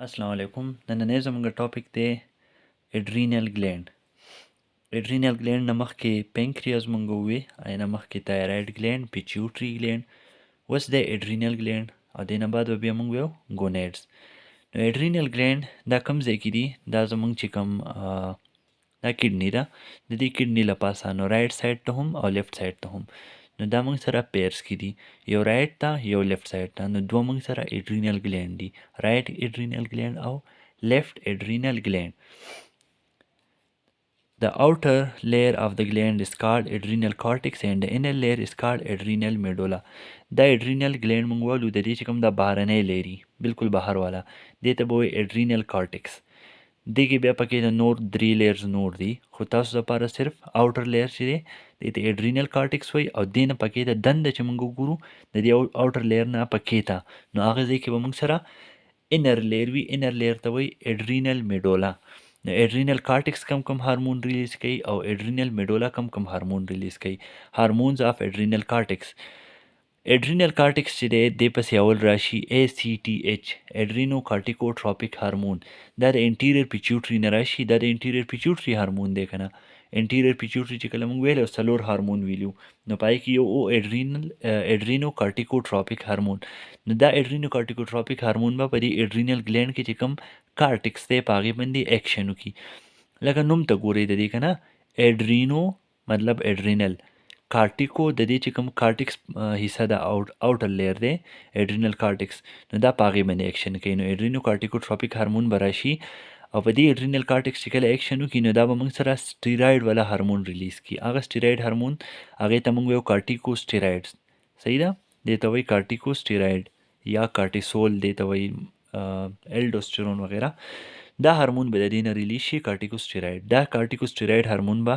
السلام علیکم نننی زموږ ټاپک دی اډرینل ګلینډ. اډرینل ګلینډ نه مخکې پینکریاز مونږ ووی، نه مخکې تایراید ګلینډ، پیچیوټري ګلینډ، اوس دی اډرینل ګلینډ او دې نه بعد به بیا مونږ ویو ګونیډز. نو اډرینل ګلینډ دا کوم ځای کې دي؟ دا زمونږ چې کوم دا کډنی ده، د دې کډنی له پاسه نو رایټ سایډ ته هم او لیفت سایډ ته هم، نو دا موږ سره پیرس کې دي، یو رایټ ته یو لیفت سایډ ته، نو دوه موږ سره اډرینل ګلینډ دي، رایټ اډرینل ګلینډ او لیفت اډرینل ګلینډ. The outer layer of the gland is called adrenal cortex and the inner layer is called adrenal medulla. دا adrenal gland موږ وایو د دې چې کوم دا بهرنی لیري بالکل بهر والا دې ته به وایي adrenal cortex. دې کې بیا پکې د نور 3 لیئرز نور دي، خو تاسو لپاره صرف اوټر لیئر چې دی دې ته اډرینل کارټکس وایي او دې نه پکې د دنده چې موږ وګورو د دې اوټر لیئر نه پکې ته، نو هغه ځای کې به موږ سره انر لیئر وي، انر لیئر ته وایي اډرینل میډولا. نو اډرینل کارټکس کم هارمون ریلیز کوي او اډرینل میډولا کم هارمون ریلیز کوي، هارمونز اف اډرینل کارټکس. اډرینل کارټکس چې دی دې پسې اول راشي ACTH اډرینو کارټیکوټراپیک هارمون، دا د انټیریر پیچیوټري نه راشي، دا د انټیریر پیچیوټري هارمون دی که نه. انټیریر پیچیوټري چې کله موږ ویلو 4 هارمون ویلو، نو پای کې یو اډرینو کارټیکوټراپیک هارمون، نو دا اډرینو کارټیکوټراپیک هارمون به په دې اډرینل ګلینډ کې چې کوم کارټکس دی په هغې باندې ایکشن وکړي. لکه نوم ته ګورئ د دې که نه، اډرینو مطلب اډرینل، کارټیکو د دې چې کوم کارټکس حصہ د اوټر لیر دی اډرینل کارټکس، نو دا په هغې باندې ایکشن کوي، نو اډرینو کارټیکوټراپیک هارمون به راشي او په دې اډرینل کارټکس چې کله ایکشن وکړي نو دا به موږ سره سټیراید والا هارمون ریلیز کړي. هغه سټیراید هارمون هغې ته موږ وایو کارټیکو سټیراید، صحیح ده، دې ته وایي کارټیکو سټیراید یا کارټیسول دې ته وایي، الډوسټرون وغیره. دا هارمون به د دې نه ریلیز شي کارټیکوسټیراید. دا کارټیکوسټیراید هارمون به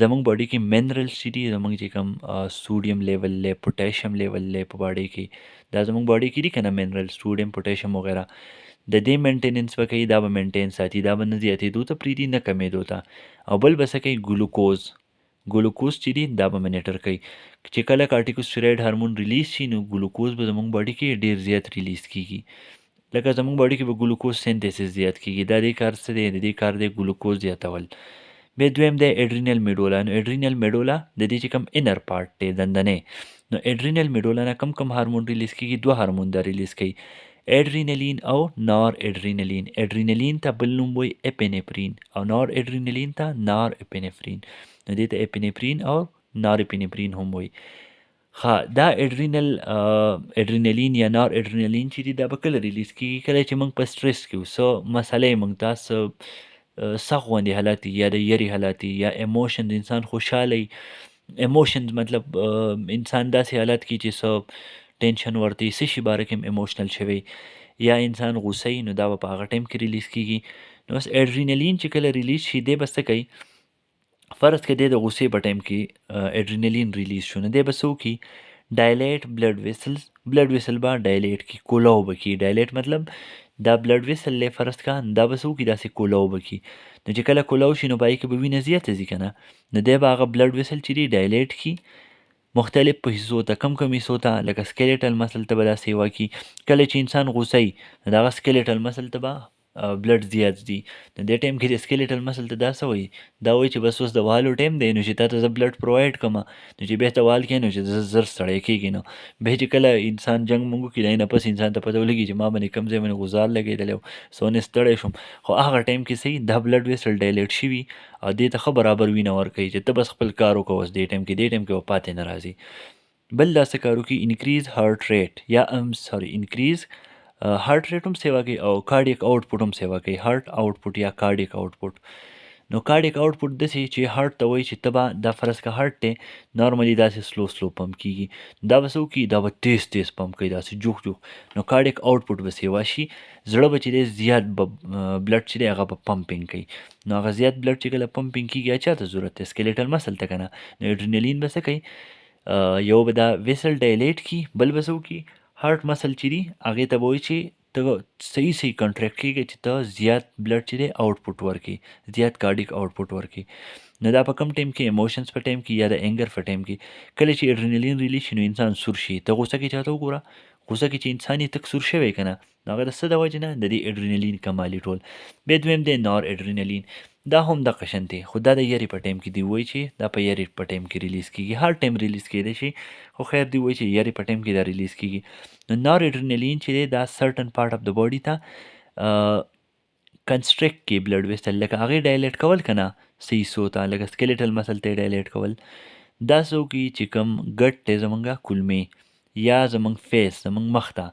زموږ باډي کې منرلز چې دي، زموږ چې کوم سوډیم لیول دی، پوټاشیم لیول دی په باډي کې، دا زموږ باډي کې دي که نه منرل سوډیم پوټاشیم وغیره، د دې مینټیننس به کوي، دا به مینټین ساتي، دا به نه زیاتېدو ته پرېږدي نه کمېدو ته. او بل به څه کوي؟ ګلوکوز چې دي دا به منیټر کوي. چې کله کارټیکوسټیراید هارمون ریلیز شي نو ګلوکوز به زموږ باډي کې ډېر زیات ریلیز کېږي، لکه زموږ باډي کې به ګلوکوز سینتیسس زیات کېږي، دا دې کار څه دی؟ د دې کار دی ګلوکوز زیاتول. بیا دویم دی اډرینل میډولا. نو اډرینل میډولا د دې چې کوم انر پارټ دی دندنی، نو اډرینل میډولا نه کم هارمون ریلیز کېږي؟ 2 هارمون دا ریلیز کوي، اډرینلین او نار اډرینلین. اډرینلین ته بل نوم وایي اپینفرین او نار اډرینلین ته نار اپینفرین، نو دې ته اپینفرین او نار اپینفرین هم وایي. دا اډرینلین یا نار اډرینلین چې دي دا به کله ریلیز کېږي؟ کله چې موږ په سټرس کې یو څه مسله یې موږ ته څه سخت غوندې حالت یا د یری حالت یا ایموشن، د انسان خوشحاله ایموشنز مطلب انسان داسې حالت کې چې څه ټینشن ورته څه شي باره کې هم ایموشنل شوی یا انسان غوسه نو دا به په هغه ټایم کې ریلیز کېږي. نو بس اډرینلین چې کله ریلیز شي دی به څه کوي؟ فرض کړه دی د غوسې په ټایم کې اډرینلین ریلیز شو، نو دی به څه وکړي؟ ډایلیټ بلډ ویسلز، بلډ ویسل به ډایلیټ کړي، کولاو به کړي. ډایلیټ مطلب دا بلډ ویسل دی فرض کړه دا به څه وکړي؟ داسې کولاو به کړي، نو چې کله کولاو شي نو په هغې کې به وینه زیاته ځي که نه، نو دی به هغه بلډ ویسل چې دی ډایلیټ کړي مختلف حصو ته، کم حصو ته، لکه سکیلیټل مسل ته به دا سیوا کړي. کله چې انسان غوسه وي نو د هغه سکیلیټل مسل ته به بلډ زیات ځي، نو دې ټایم کې د سکیلیټل مسل ته دا څه وایي؟ دا وایي چې بس اوس د والو ټایم دی، نو چې تا ته زه بلډ پرووایډ کړم، نو چې بیا ته وال کړې نو چې زر ستړی کېږي. نو بیا چې کله انسان جنګ مونږ وکړي د هغې نه پس انسان ته پته ولګي چې ما باندې کوم ځای باندې غوزار لګېدلی و، څونه ستړی شوم، خو هغه ټایم کې صحیح دا بلډ ویسل ډایلیټ شوي او دې ته ښه برابر وینه ورکوي چې ته بس خپل کار وکړه اوس دې ټایم کې به پاتې نه راځي. بل دا څه کار وکړي؟ انکریز هارټ ریټ یا انکریز هارټ ریټ هم سیوا کوي او کارډیک آوټپوټ هم سیوا کوي، هارټ آوټپوټ یا کارډیک آوټپوټ. نو کارډیک آوټپوټ داسې چې هارټ ته وایي چې ته به دا فرض که هارټ دی نارملي داسې سلو پمپ کېږي، دا به څه وکړي؟ دا به تیز پمپ کوي داسې جوخ، نو کارډیک آوټپوټ به سیوا شي، زړه به چې دی زیات بلډ چې دی هغه به پمپینګ کوي، نو هغه زیات بلډ چې کله پمپینګ کېږي چا ته ضرورت دی؟ سکیلیټل مسل ته که نه، نو اډرینلین به څه کوي؟ یو به دا ویسل ډایلیټ کړي، بل به څه وکړي؟ هارټ مسل چې دي هغې ته به وایي چې ته صحیح کنټریکټ کېږي چې ته زیات بلډ چې دی آوټپوټ ورکړي، زیات کارډیک آوټپوټ ورکړي. نو دا په کوم ټایم کې؟ ایموشنز په ټایم کې یا د اینګر په ټایم کې. کله چې اډرینلین ریلیز شي نو انسان سور شي. ته غوسه کې چاته وګوره، کوڅه کې چې انسان یې تک سور شوی که نه نو هغه د څه د وجې نه د دې اډرینالین کمالي ټول. بیا دویم دی نور اډرینالین. دا هم دغه شان دی خو دا د یاري په ټایم کې دی وایي چې دا په یاري په ټایم کې ریلیز کېږي، هر ټایم ریلیز کېدی شي خو خیر دی وایي چې یاري په ټایم کې دا ریلیز کېږي. نو نور اډرینالین چې دی دا سرټن پارټ اف د باډي ته کنسټرکټ کې بلډ ویسل لکه هغې ډایلیټ کول که نه صحیح سو ته لکه سکلیټل مسل ته یې ډایلیټ کول. دا څه وکړي چې کوم ګټ دی زمونږ کولمې یا زمونږ فیس زمونږ مخ ته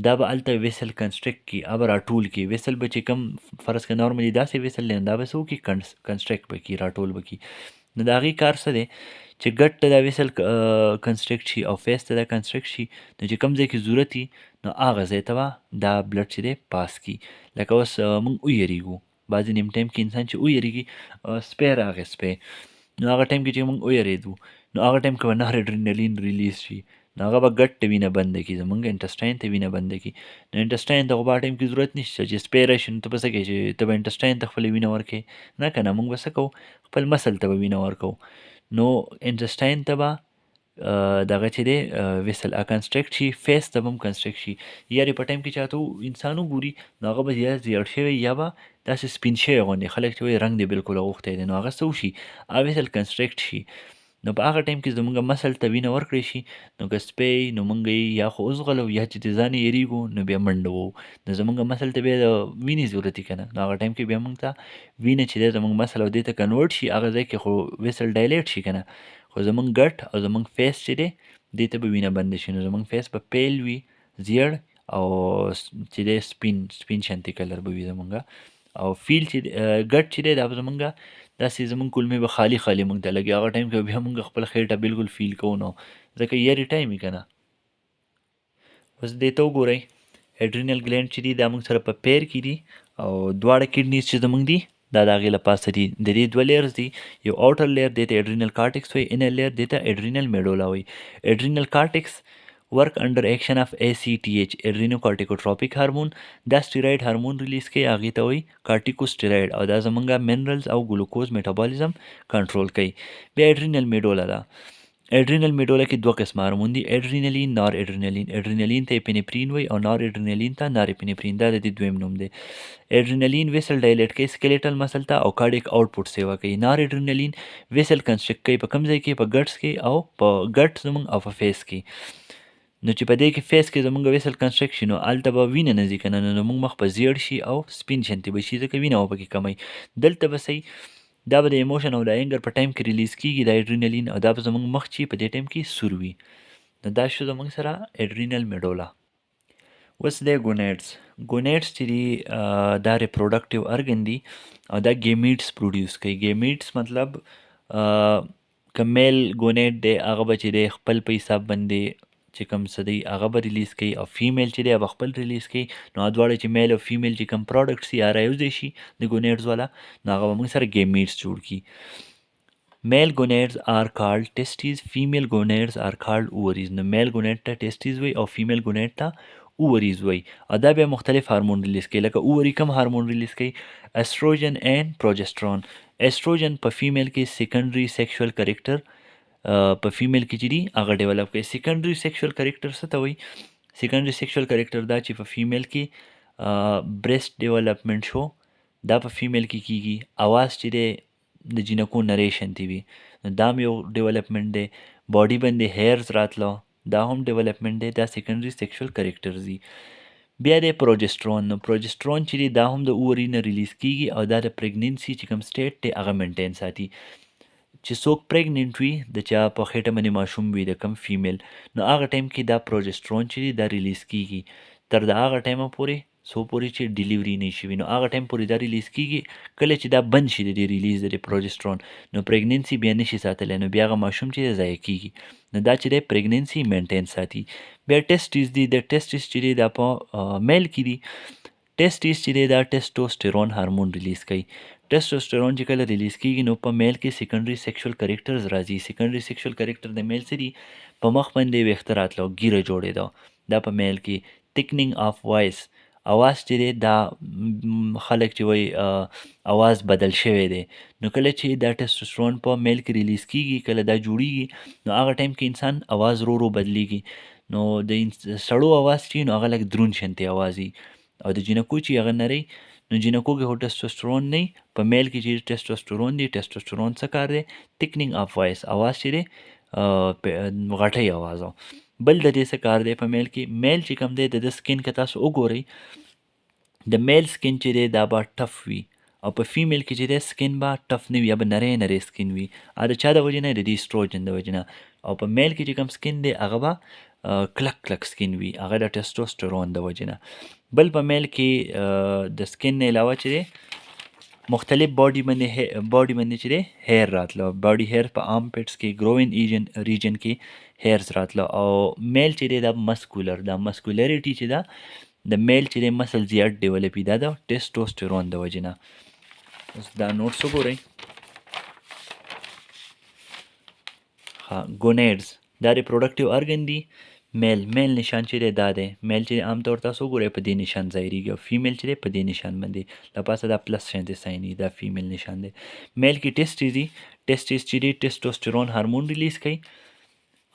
دا به هلته ویسل کنسټرکټ کړي هغه به راټول کړي ویسل به چې کوم فرض که نارملي داسې ویسل دی دا به څه وکړي کنسټرکټ به کړي راټول به کړي. نو د هغې کار څه دی چې ګټ ته دا ویسل کنسټرکټ شي او فیس ته دا کنسټرکټ شي نو چې کوم ځای کې ضرورت وي نو هغه ځای ته به دا بلډ چې دی پاس کړي. لکه اوس موږ ویریږو بعضې نیم ټایم کې انسان چې ویریږي سپی راغی سپی نو هغه ټایم کې چې موږ ویرېدو نو هغه ټایم کې به نور اډرینالین ریلیز شي نو هغه به ګټ ته وینه بنده کړي زمونږ انټسټاین ته وینه بنده کړي. نو انټسټاین ته خو به ټایم کې ضرورت نشته چې سپی راشي نو ته به څه کوې چې ته به انټسټاین ته خپله وینه ورکوې نه که نه موږ به څه کوو خپل مسل ته به وینه ورکوو. نو انټسټاین ته به دغه چې دی ویسل کنسټرکټ شي فیس ته به هم کنسټرکټ شي. یارې په ټایم کې چاته انسان وګوري نو هغه به یا زیړ شوی یا به داسې سپین شوی غوندې خلک چې وایي رنګ دی بالکل اوښتی دی نو هغه څه وشي هغه ویسل کنسټرکټ شي. نو په هغه ټایم کې زمونږ مسل ته وینه ورکړی شي نو که سپی نو موږ یې یا خو وځغلو یا چې د ځان یېرېږو نو بیا منډه ووهو نو زمونږ مسل ته بیا د وینې ضرورت وي که نه نو هغه ټایم کې بیا موږ ته وینه چې دی زمونږ مسل او دې ته کنورټ شي هغه ځای کې خو ویسل ډایلیټ شي که نه خو زمونږ ګټ او زمونږ فیس چې دی دې ته به وینه بنده شي نو زمونږ فیس به پیل وي زیړ او چې دی سپین شانتي کلر به وي زمونږ او فیل چې ګټ چې دی دا به زمونږ داسې زمونږ کولمې به خالي خالي موږ ته لګي هغه ټایم کې بیا موږ خپل خېټه بالکل فیل کوو نو ځکه یاري ټایم وي که نه. اوس دې ته وګورئ اډرینل ګلینډ چې دي دا موږ سره په پیر کې دي او دواړه کډنیز چې زمونږ دي دا د هغې له پاسه دي د دې دوه لیرز دي یو آوټر لیر دې ته اډرینل کارټکس وایي انر لیر دې ته اډرینل میډولا وایي. اډرینل کارټکس ورک انډر ایکشن اف ACTH اډرینو کارټیکوټراپیک هارمون دا سټیراید هارمون ریلیز کوي هغې ته وایي کارټیکوسټیراید او دا زمونږ منرلز او ګلوکوز میټابولیزم کنټرول کوي. بیا اډرینل میډولا ده اډرینل میډولا کې دوه قسمه هارمون دي اډرینالین نار اډرینالین. اډرینالین ته اپینفرین وایي او نار اډرینالین ته نار اپینفرین دا د دې دویم نوم دی. اډرینالین ویسل ډایلیټ کوي سکلیټل مسل ته او کارډیک آوټپوټ سیوا کوي. نار اډرینالین ویسل کنسټرکټ کوي په کوم ځای کې په ګټس کې او په ګټ زمونږ او په فیس کې. نو چې په دې کې فیس کې زمونږ ویسل کنسټرکټ شي نو هلته به وینه نه ځي که نه نو موږ مخ به زیړ شي او سپین شانتې به شي ځکه وینه به پکې کمی. دلته به صحیح دا به د ایموشن او د اینګر په ټایم کې ریلیز کېږي دا اډرینالین او دا به زمونږ مخ چې په دې ټایم کې سور وي. نو دا شو زمونږ سره اډرینل میډولا. اوس دی ګونیډز. ګونیډز چې دي دا ریپروډکټیو ارګن دي او دا ګیمیټس پروډیوس کوي. ګیمیټس مطلب که میل ګونیډ دی هغه به چې دی خپل په حساب باندې چې کوم څه دی هغه به ریلیز کوي او فیمیل چې دی هغه خپل ریلیز کوي. نو دواړه چې میل او فیمیل چې کوم پروډکټس یې رایوځای شي د ګونیډز والا نو هغه به موږ سره ګیمیټس جوړ کړي. Male gonads are called testes, female gonads are called ovaries. نو male gonad ته testes وایي او female gonad ته ovaries وایي او دا بیا مختلف هارمون ریلیز کوي لکه اووري کوم هارمون ریلیز کوي استروجن اینڈ پروجسترون. استروجن په فیمیل کې سیکنډري سیکشوال کریکټر په فیمیل کې چې دي هغه ډیولپ کوي. سیکنډري سیکشوال کریکټر څه ته وایي؟ سیکنډري سیکشوال کریکټر دا چې په فیمیل کې بریسټ ډیولپمنٹ شو دا په فیمیل کې کیږي. اواز چې دی د جینکو نریشن تی وي نو دا هم یو ډیولپمنٹ دی. باډي باندې هیرز راتلو دا هم ډیولپمنٹ دی. دا سیکنډري سیکشوال کریکټرز دي. بیا دی پروجسترون. نو پروجسترون چې دی دا هم د اووري نه ریلیز کیږي او دا د پریګنینسي چې کوم سټیټ دی هغه مینټین ساتي. چې څوک پریګننټ وي د چا په خېټه باندې ماشوم وي د کم فیمیل نو هغه ټایم کې دا پروجسترون چې دی دا ریلیز کیږي تر د هغه ټایمه پورې څو پورې چې ډیلیوري نه شي نو هغه ټایم پورې دا ریلیز کیږي. کله چې دا بند شي د دې ریلیز د پروجسترون نو پریګننسي بیا نشي ساتلی نو بیا هغه ماشوم چې ضایع کیږي نو دا چې دی پریګننسي مینټین ساتي. بیا ټیسټیز دي. د ټیسټیز چې دی دا په میل کې دي. ټیسټیز چې دی دا ټیسټوسټیرون هارمون ریلیز کوي. ټیسټوسټیرون چې کله ریلیز کیږي نو په میل کې سیکنډري سیکشوال کریکټرز راځي. سیکنډري سیکشوال کریکټر د میل څه دي په مخ باندې ویښته راتلو ګیره جوړېدو دا په میل کې. تکنینګ آف وایس اواز چې دی دا خلک چې وایي اواز بدل شوی دی نو کله چې دا ټیسټوسټیرون په میل کې ریلیز کیږي کله دا جوړیږي نو هغه ټایم کې انسان اواز رو بدلیږي نو د سړو اواز چې نو هغه لږ دروند شانتې اواز وي، او د جینکو چې هغه نری، نو جینکو کې خو ټسټوسټرون نه وي. په میل کې چې ټسټوسټرون دی، ټسټوسټرون څه کار دی؟ تکنینګ اف وایس، اواز چې دی غټی اواز. بل د دې څه کار دی په میل کې؟ میل چې کوم دی د سکین که تاسو وګورئ، د میل سکین چې دی دا به ټف وي، او په فیمیل کې چې دی سکین به ټف نه وي، یا به نری نری سکین وي. د چا د وجې نه؟ د دې اسټروجن د وجې نه. او په میل کې چې کوم سکین دی هغه به کلک کلک سکین وي، هغه د ټسټوسټرون د وجې نه. بل په میل کې د سکین نه علاوه چې دی مختلف باډي باندې چې دی هیر راتله، باډي هیر په آرم پیټس کې، ګروین ریجن کې هیرز راتله. او میل چې دی دا مسکولر، دا مسکولریټي چې ده د میل چې دی مسل زیات ډیولپي، دا د ټسټوسټرون د وجې نه. اوس دا نوټس وګورئ. ها، ګونیډز دا ریپروډکټیو ارګن دی. میل نشان چې دی دا دی، میل چې عام طور تاسو وګورئ په دې نشان ظاهریږي، او فیمیل چې دی په دې نشان باندې له پاسه دا پلس شانتې ساین دا فیمیل نشان دی. میل کې ټیسټیز دي، ټیسټیز چې دی ټسټوسټرون هارمون ریلیز کوي،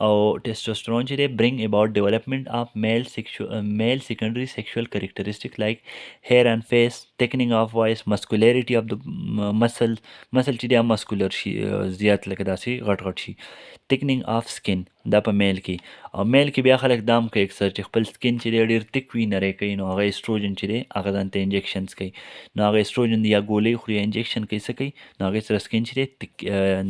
او ټسټوسټرون چې دی برینګ اباؤٹ ډیولپمنٹ اف میل سیکنډري سیکشوال کریکټریسټک لایک هیر اینڈ فیس، ټیکنینګ اف وایس، مسکولیریټي اف د مسل چې دی مسکولر شي زیات، لکه داسې غټ غټ شي. ټیکنینګ اف سکین دا په میل کې. او میل کې بیا خلک دام کوي اکثر چې خپل سکین چې دی ډېر تک وي، نری کوي، نو هغه اسټروجن چې دی هغه ځان ته انجکشنز کوي. نو هغه اسټروجن یا ګولۍ خوري یا انجکشن کوي، څه کوي؟ نو هغې سره سکین چې دی تک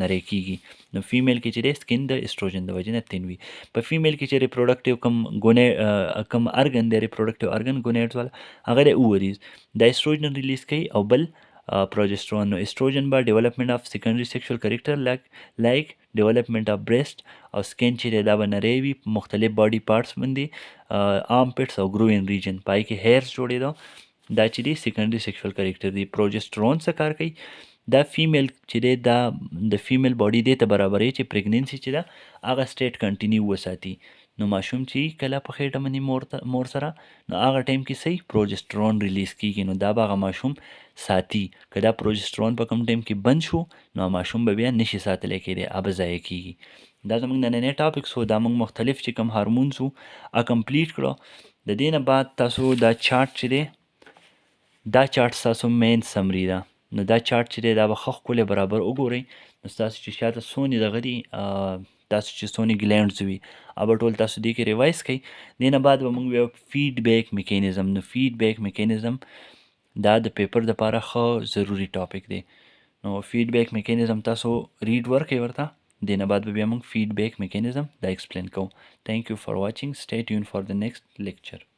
نری کېږي. نو فیمیل کې چې دی سکین د اسټروجن د وجې نه تین وي. په فیمیل کې چې ریپروډکټیو کم ارګن دی، ریپروډکټیو ارګن ګونیډز والا، هغه دی اووریز، دا اسټروجن ریلیز کوي، او بل پروجسترون. نو اسټروجن به ډیولپمنٹ اف سیکنډري سیکشوال کریکټر لایک ډیولپمنٹ اف بریسټ، او سکین چې دی دا به نری وي په مختلف باډي پارټس باندې، آرم پیټس او ګروین ریجن، پای کې هیرز جوړېدو. دا چې دی سیکنډري سیکشوال کریکټر دی. پروجسترون څه کار کوي؟ دا فیمیل چې دی دا د فیمیل باډي دې ته برابروي چې پریګنینسي چې ده هغه سټیټ کنټینیو وساتي. نو ماشوم چې کله په خېټه باندې مور سره، نو هغه ټایم کې صحیح پروجسترون ریلیز کېږي، نو دا به هغه ماشوم ساتي. که دا پروجسترون په کوم ټایم کې بند شو، نو ماشوم به بیا نشي ساتلی کېدی، هغه به ضایع کېږي. دا زموږ نننی ټاپکس و، دا موږ مختلف چې کوم هارمونز وو کمپلیټ کړو. د دې نه بعد تاسو دا چارټ چې دی، دا چارټ ستاسو مین سمري ده. نو دا چارټ چې دی دا به ښه ښکلی برابر وګورئ. نو ستاسو چې شاته څونې دغه دي، تاسو چې څونې ګلینډز وي، هغه ټول تاسو دې کې ریوایز کړئ. دې نه بعد به موږ بیا فیډبیک میکینزم، نو فیډبیک میکینزم دا د پیپر دپاره ښه ضروري ټاپک دی. نو فیډبیک میکینزم تاسو ریډ ورکړئ ورته. دې نه بعد به بیا موږ فیډبیک میکینزم دا ایکسپلین کوو. تھینک یو فار واچینګ. سټی ټیون فار د نیکسٹ لیکچر.